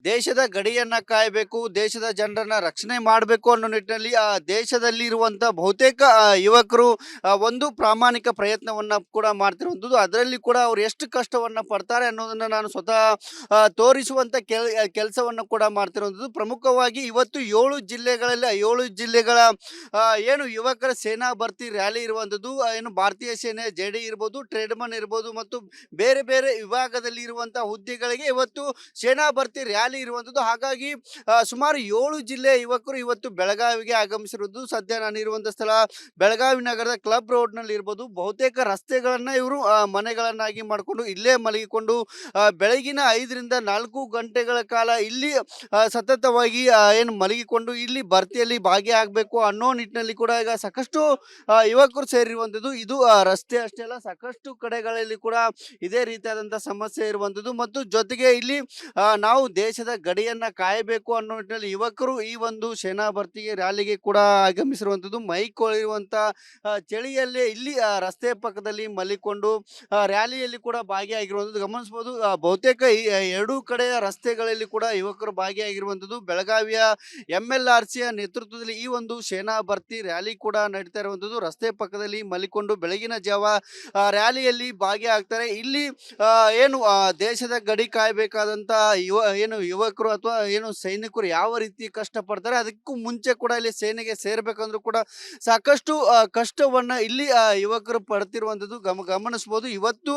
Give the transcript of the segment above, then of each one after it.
ದೇಶದ ಗಡಿಯನ್ನ ಕಾಯಬೇಕು, ದೇಶದ ಜನರನ್ನ ರಕ್ಷಣೆ ಮಾಡಬೇಕು ಅನ್ನೋ ನಿಟ್ಟಿನಲ್ಲಿ ದೇಶದಲ್ಲಿ ಇರುವಂತ ಬಹುತೇಕ ಯುವಕರು ಒಂದು ಪ್ರಾಮಾಣಿಕ ಪ್ರಯತ್ನವನ್ನ ಕೂಡ ಮಾಡ್ತಿರುವಂಥದ್ದು. ಅದರಲ್ಲಿ ಕೂಡ ಅವ್ರು ಎಷ್ಟು ಕಷ್ಟವನ್ನ ಪಡ್ತಾರೆ ಅನ್ನೋದನ್ನ ನಾನು ಸ್ವತಃ ತೋರಿಸುವಂತ ಕೆಲಸವನ್ನ ಕೂಡ ಮಾಡ್ತಿರುವಂಥದ್ದು. ಪ್ರಮುಖವಾಗಿ ಇವತ್ತು 7 ಜಿಲ್ಲೆಗಳಲ್ಲಿ 7 ಜಿಲ್ಲೆಗಳ ಏನು ಯುವಕರ ಸೇನಾ ಭರ್ತಿ ರ್ಯಾಲಿ ಇರುವಂಥದ್ದು. ಏನು ಭಾರತೀಯ ಸೇನೆ ಜೆಡಿ ಇರ್ಬೋದು, ಟ್ರೇಡ್ಮನ್ ಇರ್ಬೋದು ಮತ್ತು ಬೇರೆ ಬೇರೆ ವಿಭಾಗದಲ್ಲಿ ಇರುವಂತಹ ಹುದ್ದೆಗಳಿಗೆ ಇವತ್ತು ಸೇನಾ ಭರ್ತಿ ರ್ಯಾಲಿ ಇರುವಂಥದ್ದು. ಹಾಗಾಗಿ ಸುಮಾರು 7 ಜಿಲ್ಲೆಯ ಯುವಕರು ಇವತ್ತು ಬೆಳಗಾವಿಗೆ ಆಗಮಿಸಿರುವುದು. ಸದ್ಯ ನಾನು ಇರುವಂಥ ಸ್ಥಳ ಬೆಳಗಾವಿ ನಗರದ ಕ್ಲಬ್ ರೋಡ್ನಲ್ಲಿ ಇರ್ಬೋದು. ಬಹುತೇಕ ರಸ್ತೆಗಳನ್ನ ಇವರು ಮನೆಗಳನ್ನಾಗಿ ಮಾಡಿಕೊಂಡು ಇಲ್ಲೇ ಮಲಗಿಕೊಂಡು ಬೆಳಗಿನ 5ರಿಂದ 4 ಗಂಟೆಗಳ ಕಾಲ ಇಲ್ಲಿ ಸತತವಾಗಿ ಏನು ಮಲಗಿಕೊಂಡು ಇಲ್ಲಿ ಭರ್ತಿಯಲ್ಲಿ ಭಾಗಿಯಾಗಬೇಕು ಅನ್ನೋ ನಿಟ್ಟಿನಲ್ಲಿ ಕೂಡ ಈಗ ಸಾಕಷ್ಟು ಯುವಕರು ಸೇರಿರುವಂಥದ್ದು. ಇದು ರಸ್ತೆ ಅಷ್ಟೇ ಅಲ್ಲ, ಸಾಕಷ್ಟು ಕಡೆಗಳಲ್ಲಿ ಕೂಡ ಇದೇ ರೀತಿಯಾದಂಥ ಸಮಸ್ಯೆ ಇರುವಂಥದ್ದು. ಮತ್ತು ಜೊತೆಗೆ ಇಲ್ಲಿ ನಾವು ದೇಶದ ಗಡಿಯನ್ನ ಕಾಯಬೇಕು ಅನ್ನೋ ನಿಟ್ಟಿನಲ್ಲಿ ಯುವಕರು ಈ ಒಂದು ಸೇನಾ ಭರ್ತಿಗೆ ರ್ಯಾಲಿಗೆ ಕೂಡ ಆಗಮಿಸಿರುವಂಥದ್ದು. ಮೈಕೊಳಿರುವಂತ ಚಳಿಯಲ್ಲೇ ಇಲ್ಲಿ ರಸ್ತೆ ಪಕ್ಕದಲ್ಲಿ ಮಲಿಕೊಂಡು ರ್ಯಾಲಿಯಲ್ಲಿ ಕೂಡ ಭಾಗಿಯಾಗಿರುವಂಥದ್ದು ಗಮನಿಸಬಹುದು. ಬಹುತೇಕ ಈ ಎರಡೂ ಕಡೆಯ ರಸ್ತೆಗಳಲ್ಲಿ ಕೂಡ ಯುವಕರು ಭಾಗಿಯಾಗಿರುವಂಥದ್ದು. ಬೆಳಗಾವಿಯ MLRCಯ ನೇತೃತ್ವದಲ್ಲಿ ಈ ಒಂದು ಸೇನಾ ಭರ್ತಿ ರ್ಯಾಲಿ ಕೂಡ ನಡೀತಾ ಇರುವಂಥದ್ದು. ರಸ್ತೆ ಪಕ್ಕದಲ್ಲಿ ಮಲಿಕೊಂಡು ಬೆಳಗಿನ ಜಾವ ರ್ಯಾಲಿಯಲ್ಲಿ ಭಾಗಿಯಾಗ್ತಾರೆ. ಇಲ್ಲಿ ಏನು ದೇಶದ ಗಡಿ ಕಾಯಬೇಕಾದಂತ ಏನು ಯುವಕರು ಅಥವಾ ಏನು ಸೈನಿಕರು ಯಾವ ರೀತಿ ಕಷ್ಟಪಡ್ತಾರೆ, ಅದಕ್ಕೂ ಮುಂಚೆ ಕೂಡ ಇಲ್ಲಿ ಸೇನೆಗೆ ಸೇರ್ಬೇಕಂದ್ರೂ ಕೂಡ ಸಾಕಷ್ಟು ಕಷ್ಟವನ್ನ ಇಲ್ಲಿ ಯುವಕರು ಪಡ್ತಿರುವಂಥದ್ದು ಗಮನಿಸಬಹುದು. ಇವತ್ತು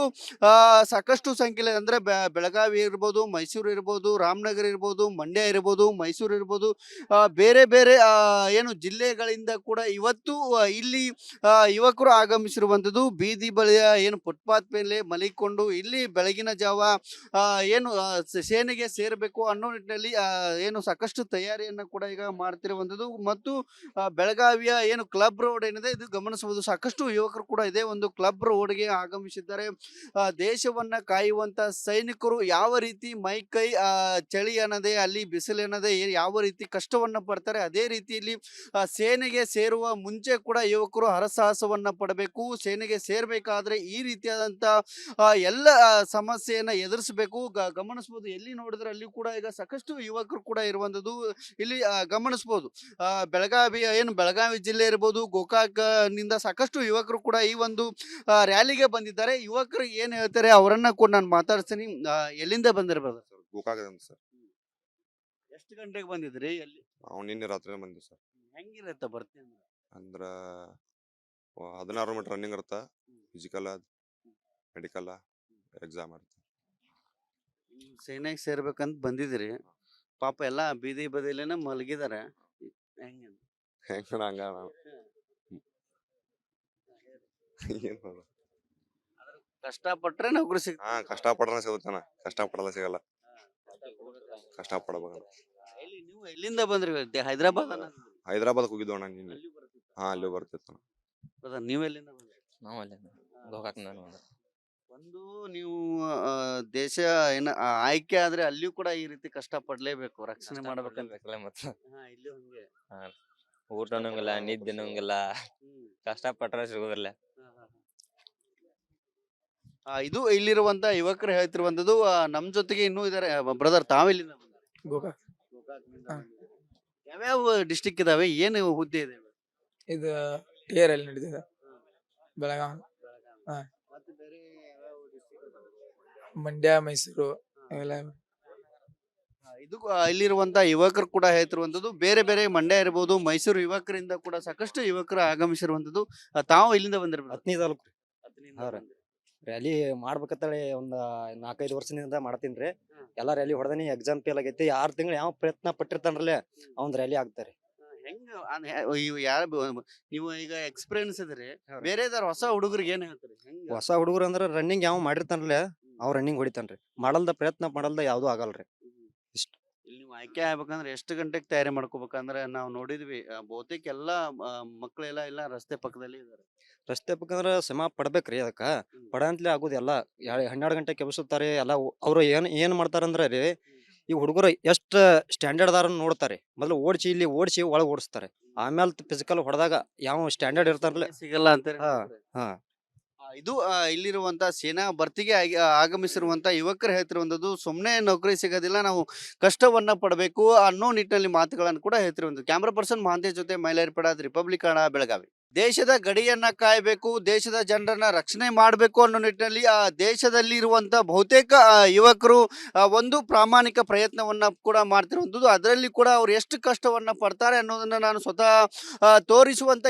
ಸಾಕಷ್ಟು ಸಂಖ್ಯೆಯಲ್ಲಿ ಅಂದ್ರೆ ಬೆಳಗಾವಿ ಇರ್ಬೋದು, ಮೈಸೂರು ಇರ್ಬೋದು, ರಾಮನಗರ ಇರ್ಬೋದು, ಮಂಡ್ಯ ಇರ್ಬೋದು, ಮೈಸೂರು ಇರ್ಬೋದು, ಬೇರೆ ಬೇರೆ ಏನು ಜಿಲ್ಲೆಗಳಿಂದ ಕೂಡ ಇವತ್ತು ಇಲ್ಲಿ ಯುವಕರು ಆಗಮಿಸಿರುವಂಥದ್ದು. ಬೀದಿ ಬಳಿಯ ಏನು ಫುಟ್ಪಾತ್ ಮೇಲೆ ಮಲಿಕೊಂಡು ಇಲ್ಲಿ ಬೆಳಗಿನ ಜಾವ ಏನು ಸೇನೆಗೆ ಸೇರಬೇಕು ಅನ್ನೋ ನಿಟ್ಟಿನಲ್ಲಿ ಏನು ಸಾಕಷ್ಟು ತಯಾರಿಯನ್ನ ಕೂಡ ಈಗ ಮಾಡ್ತಿರುವಂಥದ್ದು. ಮತ್ತು ಬೆಳಗಾವಿಯ ಏನು ಕ್ಲಬ್ ರೋಡ್ ಏನಿದೆ ಇದು ಗಮನಿಸಬಹುದು. ಸಾಕಷ್ಟು ಯುವಕರು ಕೂಡ ಇದೇ ಒಂದು ಕ್ಲಬ್ ರೋಡ್ಗೆ ಆಗಮಿಸಿದ್ದಾರೆ. ದೇಶವನ್ನ ಕಾಯುವಂತ ಸೈನಿಕರು ಯಾವ ರೀತಿ ಮೈ ಕೈ ಚಳಿ ಅನ್ನದೆ ಅಲ್ಲಿ ಬಿಸಿಲು ಅನ್ನದೆ ಯಾವ ರೀತಿ ಕಷ್ಟವನ್ನ ಪಡ್ತಾರೆ, ಅದೇ ರೀತಿಯಲ್ಲಿ ಸೇನೆಗೆ ಸೇರುವ ಮುಂಚೆ ಕೂಡ ಯುವಕರು ಹರಸಾಹಸವನ್ನ ಪಡಬೇಕು. ಸೇನೆಗೆ ಸೇರ್ಬೇಕಾದ್ರೆ ಈ ರೀತಿಯಾದಂತ ಎಲ್ಲ ಸಮಸ್ಯೆಯನ್ನ ಎದುರಿಸಬೇಕು. ಗಮನಿಸಬಹುದು, ಎಲ್ಲಿ ನೋಡಿದ್ರೆ ಅಲ್ಲಿ ಕೂಡ ಈಗ ಸಾಕಷ್ಟು ಯುವಕರು ಕೂಡ ಇರುವಂತದ್ದು ಇಲ್ಲಿ ಗಮನಿಸಬಹುದು. ಬೆಳಗಾವಿ ಏನು ಬೆಳಗಾವಿ ಜಿಲ್ಲೆ ಇರ್ಬೋದು, ಗೋಕಾಕ್ ನಿಂದ ಸಾಕಷ್ಟು ಯುವಕರು ಕೂಡ ಈ ಒಂದು ರ್ಯಾಲಿಗೆ ಬಂದಿದ್ದಾರೆ. ಯುವಕರು ಏನ್ ಹೇಳ್ತಾರೆ ಅವರನ್ನ ಕೂಡ ನಾನು ಮಾತಾಡ್ತೀನಿ. ಎಲ್ಲಿಂದ ಬಂದಿರ್ಬೋದು ಸರ್ ಗೋಕಾಕದಿಂದ ಸರ್. ಎಷ್ಟು ಗಂಟೆಗೆ ಬಂದಿದ್ರಿ? ಎಲ್ಲಿ ನಾವು ನಿನ್ನೆ ರಾತ್ರಿ ಬಂದಿವಿ ಸರ್. ಹೆಂಗಿರತ್ತ ಬರ್ತೀನಿ ಅಂದ್ರ 16 ಮೀಟರ್ ರನ್ನಿಂಗ್ ಇರುತ್ತ, ಫಿಸಿಕಲ್ ಮೆಡಿಕಲ್ ಎಕ್ಸಾಮ್ ಇರುತ್ತೆ. ಸೇನೆಗೆ ಸೇರ್ಬೇಕಂತ ಬಂದಿದ್ರಿ. ಪಾಪ ಎಲ್ಲಾ ಬೀದಿ ಬದಿಲೇನ ಮಲಗಿದಾರೆ. ಹೆಂಗ ಹೆಂಗ ಹಂಗ ಏನ್ ಮಾಡೋದು? ಕಷ್ಟಪಟ್ರೆ ನೌಕರಿ ಸಿಗ್ತ. ಕಷ್ಟ ಪಡ್ರ ಸಿಗುತ್ತಾನ, ಕಷ್ಟ ಪಡಲ್ಲ ಸಿಗಲ್ಲ. ಕಷ್ಟ ಪಡಬೇಕು. ಎಲ್ಲಿ ನೀವು ಎಲ್ಲಿಂದ ಬಂದ್ರಿ? ಹೈದರಾಬಾದ್ ಹೈದರಾಬಾದ್ ಹೋಗಿದ್ವು ಅಣ್ಣ ನಿನ್ನೆ. ಅಲ್ಲೂ ಬರ್ತಿತ್ತು. ನೀವು ಎಲ್ಲಿಂದ ಬಂದ್ರಿ? ನಾವು ಅಲ್ಲೇ ಗೋಕಾಕ್ನಿಂದ ಒಂದು ನೀವು ದೇಶ ಏನ ಆಯ್ಕೆ ಆದ್ರೆ ಅಲ್ಲಿಯೂ ಕೂಡ ಈ ರೀತಿ ಕಷ್ಟ ಪಡ್ಲೇಬೇಕು, ರಕ್ಷಣೆ ಮಾಡ್ಬೇಕಂತ. ಬೇಕಲ್ಲ ಮತ್ತೆ. ಇಲ್ಲಿ ಹಂಗೆ. ಊಟ ಅನ್ನಂಗಿಲ್ಲ, ನಿದ್ದೆ ಅನ್ನಂಗಿಲ್ಲ, ಕಷ್ಟ ಪಟ್ರೆ ಸಿಗೋದಿಲ್ಲ. ಇದು ಇಲ್ಲಿರುವಂತ ಯುವಕರು ಹೇಳ್ತಿರುವಂತದ್ದು. ನಮ್ ಜೊತೆಗೆ ಇನ್ನೂ ಇದಾರೆ. ಬ್ರದರ್, ತಾವೆಲ್ಲಿಂದ ಬಂದ್ರಿ? ಗೋಕಾಕ್. ಹಾ. ಯಾವ್ಯಾವ ಡಿಸ್ಟಿಕ್ ಇದಾವೆ, ಏನು ಹುದ್ದೆ ಇದೆ? ಇದು ಟಿಆರ್ ಅಲ್ಲಿ ನಡೀತಿದೆ ಬೆಳಗಾವಿ, ಹಾ. ಮತ್ತೆ ಬೇರೆ ಯಾವ್ಯಾವ district ಇದಾವೆ? ಮಂಡ್ಯ, ಮೈಸೂರು ಅವೆಲ್ಲ. ಇದು ಇಲ್ಲಿರುವಂತ ಯುವಕರು ಕೂಡ ಹೇಳ್ತಿರುವಂತದ್ದು. ಬೇರೆ ಬೇರೆ ಮಂಡ್ಯ ಇರ್ಬೋದು, ಮೈಸೂರು ಯುವಕರಿಂದ ಕೂಡ ಸಾಕಷ್ಟು ಯುವಕರು ಆಗಮಿಸಿರುವಂತದ್ದು. ತಾವು ಇಲ್ಲಿಂದ ಬಂದಿರ್ಬೋದು? ಹತ್ತನೇ ತಾಲೂಕು ರೀ. ಹತ್ತನಿಂದ ಹಾ ರೀ. ಬಂದ್ರಿ. ರ್ಯಾಲಿ ಮಾಡ್ಬೇಕಂತೇಳಿ ಒಂದ್ 4-5 ವರ್ಷದಿಂದ ಮಾಡತೀನ್ರಿ. ಎಲ್ಲಾ ರ್ಯಾಲಿ ಹೊಡೆದನಿ, ಎಕ್ಸಾಮ್ ಫೇಲ್ ಆಗೈತಿ. 6 ತಿಂಗಳು ಯಾವ ಪ್ರಯತ್ನ ಪಟ್ಟಿರ್ತಾನ್ರಲ್ಲೇ ಅವ್ನ್ ರ್ಯಾಲಿ ಆಗ್ತಾರೆ. ಹೆಂಗ ಇವ್ ಯಾರ ನೀವು ಈಗ ಎಕ್ಸ್ಪೀರಿಯನ್ಸ್ ಇದ್ರಿ, ಬೇರೆ ಹೊಸ ಹುಡುಗರಿಗೆ ಏನ್ ಹೇಳ್ತಾರೆ? ಹೆಂಗ ಹೊಸ ಹುಡುಗರು ಅಂದ್ರ ರನ್ನಿಂಗ್ ಯಾವ ಮಾಡಿರ್ತಾನಲ್ಲೇ ಅವ್ ರನ್ನಿಂಗ್ ಹೊಡಿತಾನ್ರಿ. ಮಾಡಲ್ದ ಪ್ರಯತ್ನ ಮಾಡಲ್ದ ಯಾವ್ದು ಆಗಲ್ರಿ. ಇಷ್ಟ ಇಲ್ಲಿ ನೀವು ಆಯ್ಕೆ ಆಗ್ಬೇಕಂದ್ರೆ ಎಷ್ಟು ಗಂಟೆಗೆ ತಯಾರಿ ಮಾಡ್ಕೋಬೇಕಂದ್ರೆ ನಾವು ನೋಡಿದ್ವಿ, ಬಹುತೇಕ ಎಲ್ಲಾ ಮಕ್ಕಳೆಲ್ಲ ಇಲ್ಲ ರಸ್ತೆ ಪಕ್ಕದಲ್ಲಿ ಇದಾರೆ. ರಸ್ತೆ ಬೇಕಂದ್ರ ಶ್ರಮ ಪಡ್ಬೇಕ್ರಿ. ಅದಕ್ಕ ಪಡಂತ್ಲೆ ಆಗುದೆಲ್ಲ 12 ಗಂಟೆ ಕೆಬಸುತ್ತಾರೆ ಎಲ್ಲ. ಅವ್ರು ಏನ್ ಮಾಡ್ತಾರಂದ್ರ ರೀ, ಈ ಹುಡುಗರು ಎಷ್ಟ್ ಸ್ಟ್ಯಾಂಡರ್ಡ್ ಅದಾರ ನೋಡ್ತಾರೆ. ಮೊದಲು ಇಲ್ಲಿ ಓಡಿಸಿ ಒಳಗ್ ಓಡಿಸ್ತಾರೆ. ಆಮೇಲೆ ಫಿಸಿಕಲ್ ಹೊಡೆದಾಗ ಯಾವ ಸ್ಟ್ಯಾಂಡರ್ಡ್ ಇರ್ತಾರಲ್ಲ ಸಿಗಲ್ಲ ಅಂತ. ಹಾ ಹಾ ಇದು ಇಲ್ಲಿರುವಂತ ಸೇನಾ ಭರ್ತಿಗೆ ಆಗಮಿಸಿರುವಂತ ಯುವಕರು ಹೇಳ್ತಿರುವಂತದ್ದು ಸುಮ್ಮನೆ ನೌಕರಿ ಸಿಗೋದಿಲ್ಲ, ನಾವು ಕಷ್ಟವನ್ನ ಪಡಬೇಕು ಅನ್ನೋ ನಿಟ್ಟಿನಲ್ಲಿ ಮಾತುಗಳನ್ನು ಕೂಡ ಹೇಳ್ತಿರುವಂತದ್ದು. ಕ್ಯಾಮ್ರಾ ಪರ್ಸನ್ ಮಹಾಂತೇಶ್ ಜೊತೆ ಮೈಲಾರಿ ಪಡಾದ್, ರಿಪಬ್ಲಿಕ್ ಕನ್ನಡ, ಬೆಳಗಾವಿ. ದೇಶದ ಗಡಿಯನ್ನ ಕಾಯಬೇಕು, ದೇಶದ ಜನರನ್ನ ರಕ್ಷಣೆ ಮಾಡಬೇಕು ಅನ್ನೋ ನಿಟ್ಟಿನಲ್ಲಿ ದೇಶದಲ್ಲಿ ಇರುವಂತ ಬಹುತೇಕ ಯುವಕರು ಒಂದು ಪ್ರಾಮಾಣಿಕ ಪ್ರಯತ್ನವನ್ನ ಕೂಡ ಮಾಡ್ತಿರುವಂತದ್ದು. ಅದರಲ್ಲಿ ಕೂಡ ಅವ್ರು ಎಷ್ಟು ಕಷ್ಟವನ್ನ ಪಡ್ತಾರೆ ಅನ್ನೋದನ್ನ ನಾನು ಸ್ವತಃ ತೋರಿಸುವಂತ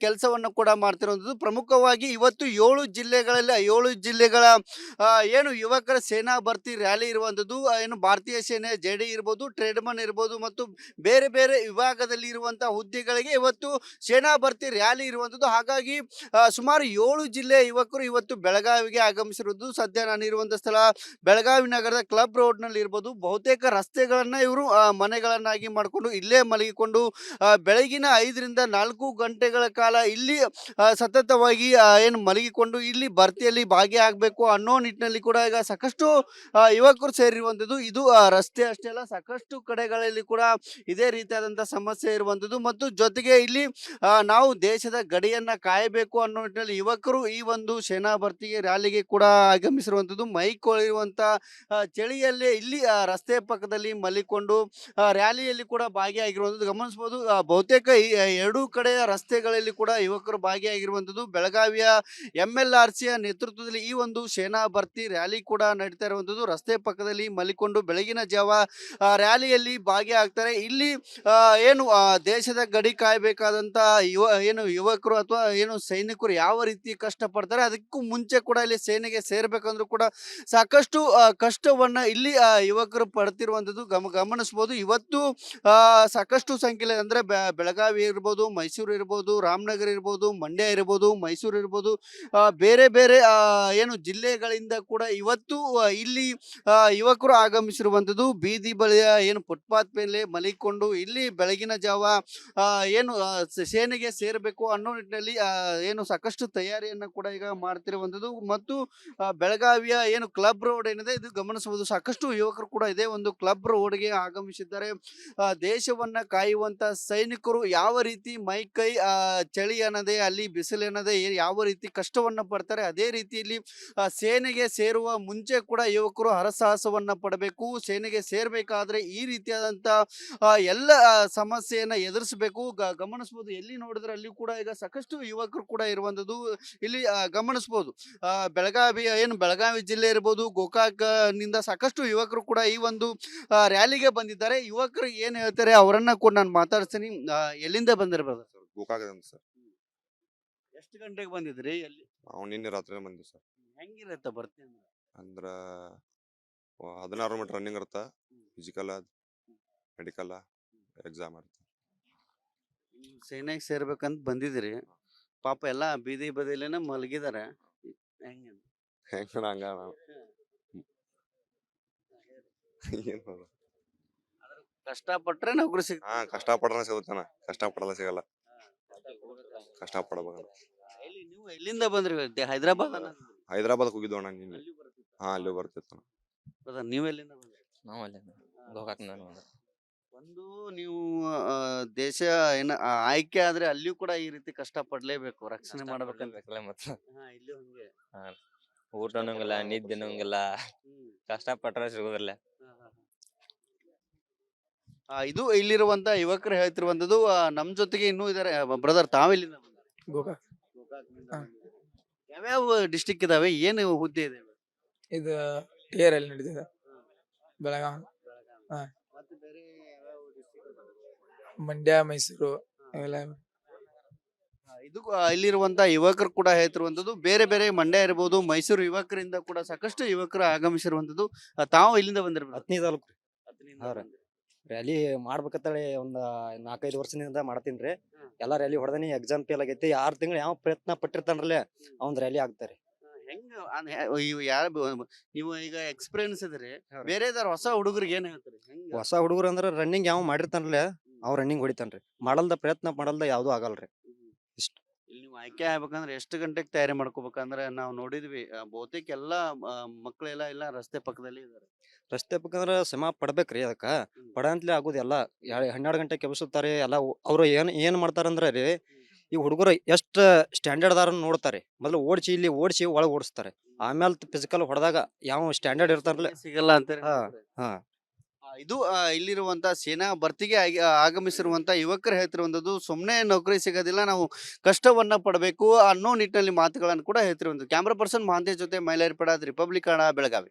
ಕೆಲಸವನ್ನು ಕೂಡ ಮಾಡ್ತಿರುವಂತದ್ದು. ಪ್ರಮುಖವಾಗಿ ಇವತ್ತು 7 ಜಿಲ್ಲೆಗಳಲ್ಲಿ 7 ಜಿಲ್ಲೆಗಳ ಏನು ಯುವಕರ ಸೇನಾ ಭರ್ತಿ ರ್ಯಾಲಿ ಇರುವಂತದ್ದು, ಏನು ಭಾರತೀಯ ಸೇನೆ ಜೆಡಿ ಇರ್ಬೋದು, ಟ್ರೇಡ್ಮನ್ ಇರ್ಬೋದು ಮತ್ತು ಬೇರೆ ಬೇರೆ ವಿಭಾಗದಲ್ಲಿ ಇರುವಂತಹ ಹುದ್ದೆಗಳಿಗೆ ಇವತ್ತು ಸೇನಾ ಭರ್ತಿ ರ್ಯಾಲಿ ಇರುವಂತದ್ದು. ಹಾಗಾಗಿ ಸುಮಾರು 7 ಜಿಲ್ಲೆಯ ಯುವಕರು ಇವತ್ತು ಬೆಳಗಾವಿಗೆ ಆಗಮಿಸಿರುವುದು. ಸದ್ಯ ನಾನು ಇರುವಂತ ಸ್ಥಳ ಬೆಳಗಾವಿ ನಗರದ ಕ್ಲಬ್ ರೋಡ್ ನಲ್ಲಿ ಇರ್ಬೋದು. ಬಹುತೇಕ ರಸ್ತೆಗಳನ್ನ ಇವರು ಮನೆಗಳನ್ನಾಗಿ ಮಾಡಿಕೊಂಡು ಇಲ್ಲೇ ಮಲಗಿಕೊಂಡು ಬೆಳಗಿನ 5ರಿಂದ 4 ಗಂಟೆಗಳ ಕಾಲ ಇಲ್ಲಿ ಸತತವಾಗಿ ಏನು ಮಲಗಿಕೊಂಡು ಇಲ್ಲಿ ಭರ್ತಿಯಲ್ಲಿ ಭಾಗಿಯಾಗಬೇಕು ಅನ್ನೋ ನಿಟ್ಟಿನಲ್ಲಿ ಕೂಡ ಈಗ ಸಾಕಷ್ಟು ಯುವಕರು ಸೇರಿರುವಂಥದ್ದು. ಇದು ರಸ್ತೆ ಅಷ್ಟೇ ಅಲ್ಲ, ಸಾಕಷ್ಟು ಕಡೆಗಳಲ್ಲಿ ಕೂಡ ಇದೇ ರೀತಿಯಾದಂಥ ಸಮಸ್ಯೆ ಇರುವಂಥದ್ದು. ಮತ್ತು ಜೊತೆಗೆ ಇಲ್ಲಿ ನಾವು ದೇಶದ ಗಡಿಯನ್ನ ಕಾಯಬೇಕು ಅನ್ನೋ ನಿಟ್ಟಿನಲ್ಲಿ ಯುವಕರು ಈ ಒಂದು ಸೇನಾ ಭರ್ತಿಗೆ ರ್ಯಾಲಿಗೆ ಕೂಡ ಆಗಮಿಸಿರುವಂಥದ್ದು. ಮೈಕೊಳಿರುವಂತ ಚಳಿಯಲ್ಲೇ ಇಲ್ಲಿ ರಸ್ತೆ ಪಕ್ಕದಲ್ಲಿ ಮಲಿಕೊಂಡು ರ್ಯಾಲಿಯಲ್ಲಿ ಕೂಡ ಭಾಗಿಯಾಗಿರುವಂಥದ್ದು ಗಮನಿಸಬಹುದು. ಬಹುತೇಕ ಈ 2 ಕಡೆಯ ರಸ್ತೆಗಳಲ್ಲಿ ಕೂಡ ಯುವಕರು ಭಾಗಿಯಾಗಿರುವಂಥದ್ದು. ಬೆಳಗಾವಿಯ MLRCಯ ನೇತೃತ್ವದಲ್ಲಿ ಈ ಒಂದು ಸೇನಾ ಭರ್ತಿ ರ್ಯಾಲಿ ಕೂಡ ನಡೀತಾ ಇರುವಂಥದ್ದು. ರಸ್ತೆ ಪಕ್ಕದಲ್ಲಿ ಮಲಿಕೊಂಡು ಬೆಳಗಿನ ಜಾವ ರ್ಯಾಲಿಯಲ್ಲಿ ಭಾಗಿಯಾಗ್ತಾರೆ. ಇಲ್ಲಿ ಏನು ದೇಶದ ಗಡಿ ಕಾಯಬೇಕಾದಂತ ಯುವಕರು ಅಥವಾ ಏನು ಸೈನಿಕರು ಯಾವ ರೀತಿ ಕಷ್ಟಪಡ್ತಾರೆ, ಅದಕ್ಕೂ ಮುಂಚೆ ಕೂಡ ಇಲ್ಲಿ ಸೇನೆಗೆ ಸೇರ್ಬೇಕಂದ್ರೂ ಕೂಡ ಸಾಕಷ್ಟು ಕಷ್ಟವನ್ನ ಇಲ್ಲಿ ಯುವಕರು ಪಡ್ತಿರುವಂಥದ್ದು ಗಮನಿಸಬಹುದು. ಇವತ್ತು ಸಾಕಷ್ಟು ಸಂಖ್ಯೆಯಲ್ಲಿ ಅಂದ್ರೆ ಬೆಳಗಾವಿ ಇರ್ಬೋದು, ಮೈಸೂರು ಇರ್ಬೋದು, ರಾಮನಗರ ಇರ್ಬೋದು, ಮಂಡ್ಯ ಇರ್ಬೋದು, ಮೈಸೂರು ಇರ್ಬೋದು, ಬೇರೆ ಬೇರೆ ಏನು ಜಿಲ್ಲೆಗಳಿಂದ ಕೂಡ ಇವತ್ತು ಇಲ್ಲಿ ಯುವಕರು ಆಗಮಿಸಿರುವಂಥದ್ದು. ಬೀದಿ ಬಳಿಯ ಏನು ಫುಟ್ಪಾತ್ ಮೇಲೆ ಮಲಿಕೊಂಡು ಇಲ್ಲಿ ಬೆಳಗಿನ ಜಾವ ಏನು ಸೇನೆಗೆ ಸೇರಬೇಕು ಅನ್ನೋ ನಿಟ್ಟಿನಲ್ಲಿ ಏನು ಸಾಕಷ್ಟು ತಯಾರಿಯನ್ನ ಕೂಡ ಈಗ ಮಾಡ್ತಿರುವಂಥದ್ದು. ಮತ್ತು ಬೆಳಗಾವಿಯ ಏನು ಕ್ಲಬ್ ರೋಡ್ ಏನಿದೆ ಇದು ಗಮನಿಸಬಹುದು. ಸಾಕಷ್ಟು ಯುವಕರು ಕೂಡ ಇದೇ ಒಂದು ಕ್ಲಬ್ ರೋಡ್ಗೆ ಆಗಮಿಸಿದ್ದಾರೆ. ದೇಶವನ್ನ ಕಾಯುವಂತ ಸೈನಿಕರು ಯಾವ ರೀತಿ ಮೈ ಕೈ ಚಳಿ ಅನ್ನದೆ, ಅಲ್ಲಿ ಬಿಸಿಲು ಅನ್ನದೆ ಯಾವ ರೀತಿ ಕಷ್ಟವನ್ನ ಪಡ್ತಾರೆ, ಅದೇ ರೀತಿಯಲ್ಲಿ ಸೇನೆಗೆ ಸೇರುವ ಮುಂಚೆ ಕೂಡ ಯುವಕರು ಹರಸಾಹಸವನ್ನ ಪಡಬೇಕು. ಸೇನೆಗೆ ಸೇರ್ಬೇಕಾದ್ರೆ ಈ ರೀತಿಯಾದಂತ ಎಲ್ಲ ಸಮಸ್ಯೆಯನ್ನ ಎದುರಿಸಬೇಕು. ಗಮನಿಸಬಹುದು, ಎಲ್ಲಿ ನೋಡಿದ್ರೆ ಅಲ್ಲಿ ಕೂಡ ಈಗ ಸಾಕಷ್ಟು ಯುವಕರು ಕೂಡ ಇರುವಂತದ್ದು ಇಲ್ಲಿ ಗಮನಿಸಬಹುದು. ಬೆಳಗಾವಿ ಜಿಲ್ಲೆ ಇರ್ಬೋದು, ಗೋಕಾಕ್ ನಿಂದ ಸಾಕಷ್ಟು ಯುವಕರು ಕೂಡ ಈ ಒಂದು ರ್ಯಾಲಿಗೆ ಬಂದಿದ್ದಾರೆ. ಯುವಕರು ಏನ್ ಹೇಳ್ತಾರೆ ಅವರನ್ನ ಕೂಡ ನಾನು ಮಾತಾಡ್ತೀನಿ. ಎಲ್ಲಿಂದ ಬಂದಿರ್ಬೋದು ಸರ್ ಗೋಕಾಕದಿಂದ ಸರ್. ಎಷ್ಟು ಗಂಟೆಗೆ ಬಂದಿದ್ರಿ? ಎಲ್ಲಿ ನಾವು ನಿನ್ನೆ ರಾತ್ರಿ ಬಂದಿವಿ ಸರ್. ಹೆಂಗಿರತ್ತ ಬರ್ತೀನಿ ಅಂದ್ರ 16 ಮೀಟರ್ ರನ್ನಿಂಗ್ ಇರುತ್ತ, ಫಿಸಿಕಲ್ ಮೆಡಿಕಲ್ ಎಕ್ಸಾಮ್ ಇರುತ್ತೆ. ಸೇನೆಗೆ ಸೇರ್ಬೇಕಂತ ಬಂದಿದ್ರಿ. ಪಾಪ ಎಲ್ಲ ಬೀದಿ ಬದಿಲೇನ ಮಲಗಿದಾರೆ. ಹೆಂಗ ಹೆಂಗ ಹಂಗ ನಾವು ಏನ್ ಮಾಡೋದು? ಕಷ್ಟಪಟ್ರೆ ನೌಕರಿ ಸಿಗ್ತದೆ. ಕಷ್ಟ ಪಡ್ರ ಸಿಗುತ್ತಾನ, ಕಷ್ಟ ಪಡಲ್ಲ ಸಿಗಲ್ಲ. ಕಷ್ಟ ಪಡಬೇಕು. ನೀವು ಎಲ್ಲಿಂದ ಬಂದ್ರಿ? ಹೈದರಾಬಾದ್ ಹೈದರಾಬಾದ್ ಹೋಗಿದ್ವು ಅಣ್ಣ ನಿನ್ನೆ. ಅಲ್ಲೂ ಬರ್ತಿತ್ತು. ನೀವು ಎಲ್ಲಿಂದ ಬಂದ್ರಿ? ನಾವು ಅಲ್ಲೇ ಗೋಕಾಕ್ನ ಒಂದು ನೀವು ದೇಶ ಏನ ಆಯ್ಕೆ ಆದ್ರೆ ಅಲ್ಲಿಯೂ ಕೂಡ ಈ ರೀತಿ ಕಷ್ಟ ಪಡ್ಲೇಬೇಕು, ರಕ್ಷಣೆ ಮಾಡ್ಬೇಕಂತ. ಮತ್ತೆ ಇಲ್ಲೂ ಹಂಗೆ. ಊಟ ಅನ್ನಂಗಿಲ್ಲ, ನಿದ್ದೆ ಅನ್ನಂಗಿಲ್ಲ, ಕಷ್ಟ ಪಟ್ರೆ ಸಿಗೋದಿಲ್ಲ. ಇದು ಇಲ್ಲಿರುವಂತ ಯುವಕರು ಹೇಳ್ತಿರುವಂತದ್ದು. ನಮ್ ಜೊತೆಗೆ ಇನ್ನೂ ಇದಾರೆ. ಬ್ರದರ್, ತಾವೆಲ್ಲಿಂದ ಬಂದ್ರಿ? ಗೋಕಾಕ್. ಹಾ. ಯಾವ್ಯಾವ ಡಿಸ್ಟಿಕ್ ಇದಾವೆ, ಏನು ಹುದ್ದೆ ಇದೆ? ಇದು ಟಿಯರ್ ಅಲ್ಲಿ ನಡೀತಿದೆ ಬೆಳಗಾವಿ, ಹಾ. ಮತ್ತೆ ಬೇರೆ ಯಾವ್ಯಾವ district? ಮಂಡ್ಯ, ಮೈಸೂರು ಅವೆಲ್ಲ. ಇದು ಇಲ್ಲಿರುವಂತ ಯುವಕರು ಕೂಡ ಹೇಳ್ತಿರುವಂತದ್ದು. ಬೇರೆ ಬೇರೆ ಮಂಡ್ಯ ಇರ್ಬೋದು, ಮೈಸೂರು ಯುವಕರಿಂದ ಕೂಡ ಸಾಕಷ್ಟು ಯುವಕರು ಆಗಮಿಸಿರುವಂತದ್ದು. ತಾವು ಇಲ್ಲಿಂದ ಬಂದಿರ್ಬೋದು? ಹತ್ತನೇ ತಾಲೂಕು ಹತ್ತನಿಂದ ಹಾ ರೀ. ಬಂದ್ರಿ. ರ್ಯಾಲಿ ಮಾಡ್ಬೇಕಂತೇಳಿ ಒಂದ್ 4-5 ವರ್ಷದಿಂದ ಮಾಡ್ತೀನ್ರಿ. ಎಲ್ಲಾ ರ್ಯಾಲಿ ಹೊಡೆದನಿ, ಎಕ್ಸಾಮ್ ಫೇಲ್ ಆಗೈತಿ. 6 ತಿಂಗಳು ಯಾವ ಪ್ರಯತ್ನ ಪಟ್ಟಿರ್ತಾನ್ರಲ್ಲೇ ಅವ್ನ್ ರ್ಯಾಲಿ ಆಗ್ತಾರೆ. ಹೆಂಗ ನೀವು ಈಗ ಎಕ್ಸ್ಪೀರಿಯನ್ಸ್ ಇದ್ರಿ, ಹಾ ರೀ. ಬೇರೆ ಹೊಸ ಹುಡುಗರಿಗೆ ಏನ್ ಹೇಳ್ತಾರೆ? ಹೆಂಗ ಹೊಸ ಹುಡುಗರು ಅಂದ್ರ ರನ್ನಿಂಗ್ ಯಾವ ಮಾಡಿರ್ತಾನಲ್ಲ ಅವ್ ರನ್ನಿಂಗ್ ಹೊಡಿತಾನ್ರಿ. ಮಾಡಲ್ದ ಪ್ರಯತ್ನ ಮಾಡಲ್ದ ಯಾವ್ದು ಆಗಲ್ರಿ. ಇಷ್ಟ ಇಲ್ಲಿ ನೀವು ಆಯ್ಕೆ ಆಗ್ಬೇಕಂದ್ರೆ ಎಷ್ಟು ಗಂಟೆಗೆ ತಯಾರಿ ಮಾಡ್ಕೋಬೇಕಂದ್ರೆ ನಾವು ನೋಡಿದ್ವಿ, ಬಹುತೇಕ ಎಲ್ಲಾ ಮಕ್ಕಳೆಲ್ಲ ಇಲ್ಲ ರಸ್ತೆ ಪಕ್ಕದಲ್ಲಿ ಇದಾರೆ. ರಸ್ತೆ ಬೇಕಂದ್ರ ಶ್ರಮ ಪಡ್ಬೇಕ್ರಿ. ಅದಕ್ಕ ಪಡಂತ್ಲೆ ಆಗುದೆಲ್ಲ 12 ಗಂಟೆ ಕೆಬಸುತ್ತಾರೆ ಎಲ್ಲ. ಅವ್ರು ಏನ್ ಮಾಡ್ತಾರಂದ್ರ ರೀ, ಈ ಹುಡುಗರು ಎಷ್ಟು ಸ್ಟ್ಯಾಂಡರ್ಡ್ ಅದಾರ ನೋಡ್ತಾರೆ ಮೊದಲು ಓಡಿಸಿ ಇಲ್ಲಿ ಓಡಿಸಿ ಒಳಗೆ ಓಡಿಸ್ತಾರೆ ಆಮೇಲೆ ಫಿಸಿಕಲ್ ಹೊಡೆದಾಗ ಯಾವ ಸ್ಟ್ಯಾಂಡರ್ಡ್ ಇರ್ತಾರಲ್ಲ ಸಿಗಲ್ಲ ಅಂತಾರೆ ಹಾ ಹಾಗಾದ್ರೆ. ಹಾ ಇದು ಇಲ್ಲಿರುವಂತ ಸೇನಾ ಭರ್ತಿಗೆ ಆಗಮಿಸಿರುವಂತ ಯುವಕರು ಹೇಳ್ತಿರುವಂತದ್ದು ಸುಮ್ಮನೆ ನೌಕರಿ ಸಿಗೋದಿಲ್ಲ, ನಾವು ಕಷ್ಟವನ್ನ ಪಡಬೇಕು ಅನ್ನೋ ನಿಟ್ಟಿನಲ್ಲಿ ಮಾತುಗಳನ್ನು ಕೂಡ ಹೇಳ್ತಿರುವಂತದ್ದು. ಕ್ಯಾಮ್ರಾ ಪರ್ಸನ್ ಮಹಾಂತೇಶ್ ಜೊತೆ ಮೈಲಾರಿ ಪಡಾದ್, ರಿಪಬ್ಲಿಕ್ ಕನ್ನಡ, ಬೆಳಗಾವಿ.